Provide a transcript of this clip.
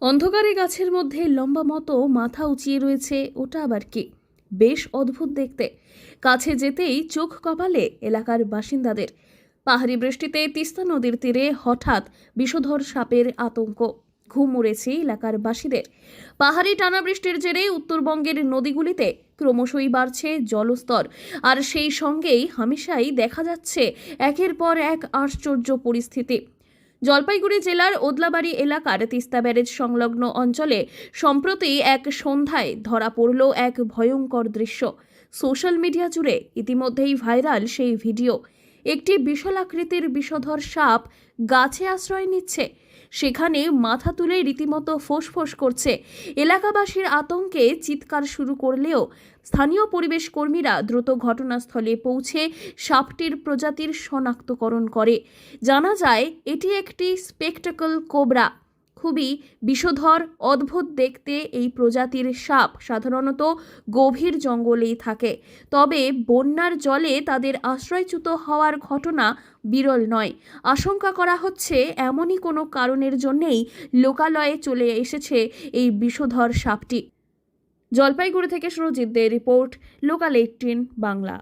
অন্ধকারে গাছের মধ্যে লম্বা মতো মাথা উঁচিয়ে রয়েছে, ওটা আবার কি? বেশ অদ্ভুত দেখতে। কাছে যেতেই চোখ কপালে এলাকার বাসিন্দাদের। পাহাড়ি বৃষ্টিতে তিস্তা নদীর তীরে হঠাৎ বিষধর সাপের আতঙ্ক। ঘুম উড়েছে এলাকার বাসীদের। পাহাড়ি টানা বৃষ্টির জেরে উত্তরবঙ্গের নদীগুলিতে ক্রমশই বাড়ছে জলস্তর, আর সেই সঙ্গেই হামেশাই দেখা যাচ্ছে একের পর এক আশ্চর্য পরিস্থিতি। জলপাইগুড়ি জেলার ওদলাবাড়ি এলাকার তিস্তা ব্যারেজ সংলগ্ন অঞ্চলে সম্প্রতি এক সন্ধ্যায় ধরা পড়ল এক ভয়ঙ্কর দৃশ্য। সোশ্যাল মিডিয়া জুড়ে ইতিমধ্যেই ভাইরাল সেই ভিডিও। একটি বিশালাকৃতির বিষধর সাপ গাছে আশ্রয় নিচ্ছে, সেখানে মাথা তুলে রীতিমতো ফোঁস-ফোঁস করছে। এলাকাবাসীর আতঙ্কে চিৎকার শুরু করলেও স্থানীয় পরিবেশ কর্মীরা দ্রুত ঘটনাস্থলে পৌঁছে সাপটির প্রজাতির শনাক্তকরণ করে। জানা যায় এটি একটি স্পেকটাকল কোবরা। খুবই বিষধর, অদ্ভুত দেখতে এই প্রজাতির সাপ সাধারণত গভীর জঙ্গলেই থাকে, তবে বন্যার জলে তাদের আশ্রয়চ্যুত হওয়ার ঘটনা বিরল নয়। আশঙ্কা করা হচ্ছে এমনই কোনো কারণের জন্যেই লোকালয়ে চলে এসেছে এই বিষধর সাপটি। জলপাইগুড়ি থেকে সুরজিৎ দে রিপোর্ট, লোকাল 18 বাংলা।